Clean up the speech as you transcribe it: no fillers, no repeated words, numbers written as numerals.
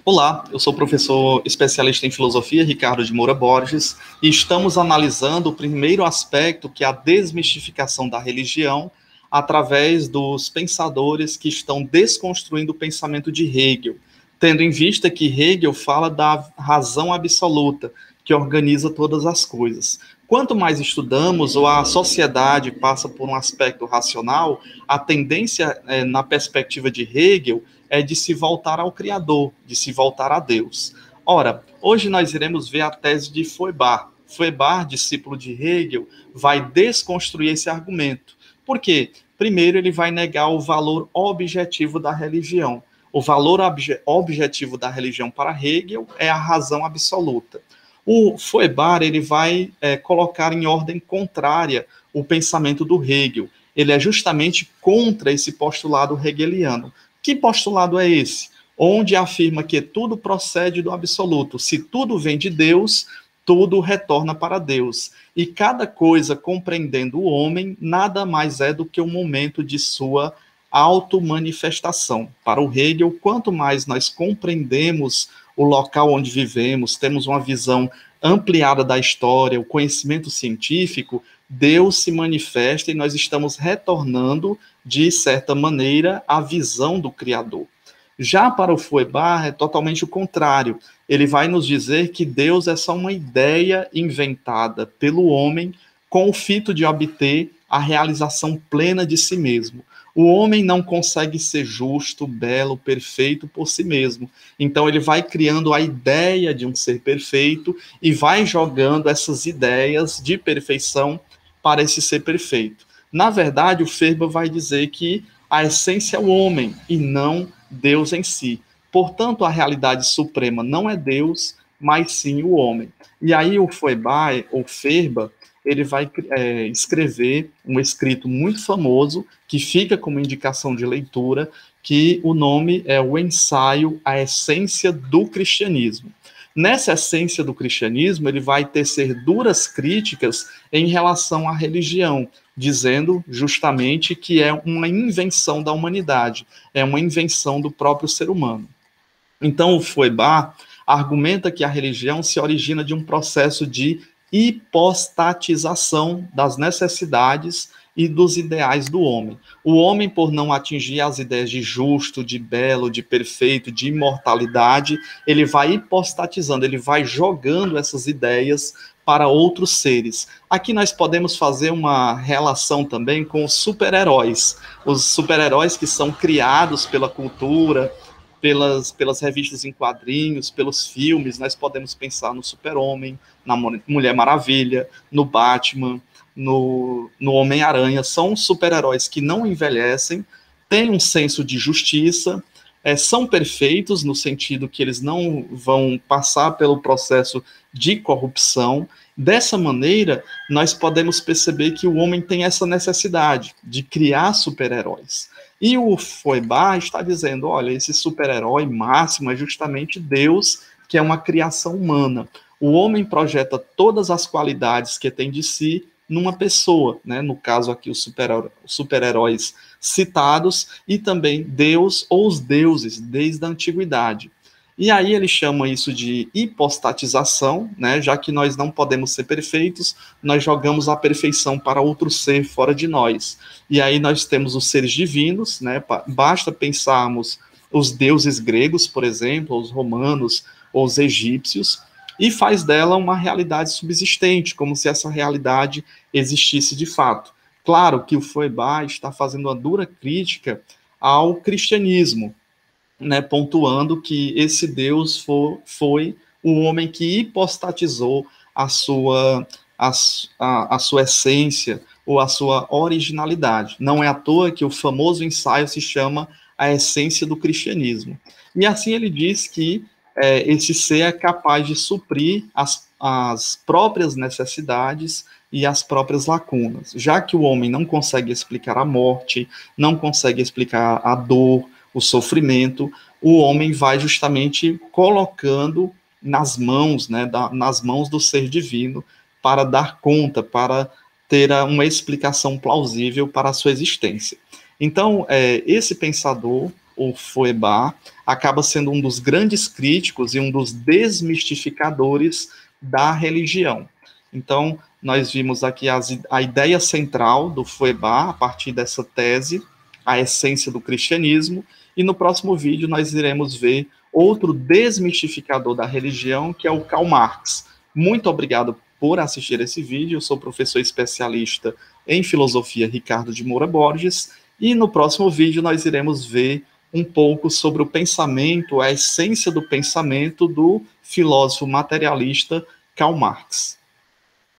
Olá, eu sou professor especialista em filosofia, Ricardo de Moura Borges, e estamos analisando o primeiro aspecto, que é a desmistificação da religião, através dos pensadores que estão desconstruindo o pensamento de Hegel, tendo em vista que Hegel fala da razão absoluta, que organiza todas as coisas. Quanto mais estudamos, ou a sociedade passa por um aspecto racional, a tendência, na perspectiva de Hegel, é de se voltar ao Criador, de se voltar a Deus. Ora, hoje nós iremos ver a tese de Feuerbach. Feuerbach, discípulo de Hegel, vai desconstruir esse argumento. Por quê? Primeiro, ele vai negar o valor objetivo da religião. O valor objetivo da religião para Hegel é a razão absoluta. O Feuerbach ele vai colocar em ordem contrária o pensamento do Hegel. Ele é justamente contra esse postulado hegeliano. Que postulado é esse? Onde afirma que tudo procede do absoluto. Se tudo vem de Deus, tudo retorna para Deus. E cada coisa, compreendendo o homem, nada mais é do que um momento de sua automanifestação. Para o Hegel, quanto mais nós compreendemos o local onde vivemos, temos uma visão ampliada da história, o conhecimento científico, Deus se manifesta e nós estamos retornando, de certa maneira, à visão do Criador. Já para o Feuerbach é totalmente o contrário. Ele vai nos dizer que Deus é só uma ideia inventada pelo homem com o fito de obter a realização plena de si mesmo. O homem não consegue ser justo, belo, perfeito por si mesmo. Então ele vai criando a ideia de um ser perfeito e vai jogando essas ideias de perfeição para esse ser perfeito. Na verdade, o Feuerbach vai dizer que a essência é o homem e não Deus em si. Portanto, a realidade suprema não é Deus, mas sim o homem. E aí o Feuerbach, ele vai escrever um escrito muito famoso, que fica como indicação de leitura, que o nome é o ensaio A Essência do Cristianismo. Nessa essência do cristianismo, ele vai tecer duras críticas em relação à religião, dizendo justamente que é uma invenção da humanidade, é uma invenção do próprio ser humano. Então, o Feuerbach argumenta que a religião se origina de um processo de hipostatização das necessidades e dos ideais do homem. O homem, por não atingir as ideias de justo, de belo, de perfeito, de imortalidade, ele vai hipostatizando, ele vai jogando essas ideias para outros seres. Aqui nós podemos fazer uma relação também com os super-heróis que são criados pela cultura, pelas revistas em quadrinhos, pelos filmes. Nós podemos pensar no Super-Homem, na Mulher Maravilha, no Batman, no Homem-Aranha. São super-heróis que não envelhecem, têm um senso de justiça, são perfeitos no sentido que eles não vão passar pelo processo de corrupção. Dessa maneira, nós podemos perceber que o homem tem essa necessidade de criar super-heróis. E o Feuerbach está dizendo, olha, esse super-herói máximo é justamente Deus, que é uma criação humana. O homem projeta todas as qualidades que tem de si numa pessoa, né? No caso aqui, os super-heróis citados, e também Deus ou os deuses, desde a antiguidade. E aí ele chama isso de hipostatização, né? Já que nós não podemos ser perfeitos, nós jogamos a perfeição para outro ser fora de nós. E aí nós temos os seres divinos, né? Basta pensarmos os deuses gregos, por exemplo, os romanos, ou os egípcios, e faz dela uma realidade subsistente, como se essa realidade existisse de fato. Claro que o Feuerbach está fazendo uma dura crítica ao cristianismo, né, pontuando que esse Deus foi o homem que hipostatizou a sua essência ou a sua originalidade. Não é à toa que o famoso ensaio se chama A Essência do Cristianismo. E assim ele diz que esse ser é capaz de suprir as próprias necessidades e as próprias lacunas. Já que o homem não consegue explicar a morte, não consegue explicar a dor, o sofrimento, o homem vai justamente colocando nas mãos, né, nas mãos do ser divino, para dar conta, para ter uma explicação plausível para a sua existência. Então, esse pensador, o Feuerbach, acaba sendo um dos grandes críticos e um dos desmistificadores da religião. Então, nós vimos aqui a ideia central do Feuerbach, a partir dessa tese, a essência do cristianismo, e no próximo vídeo nós iremos ver outro desmistificador da religião, que é o Karl Marx. Muito obrigado por assistir esse vídeo. Eu sou professor especialista em filosofia Ricardo de Moura Borges, e no próximo vídeo nós iremos ver um pouco sobre o pensamento, a essência do pensamento do filósofo materialista Karl Marx.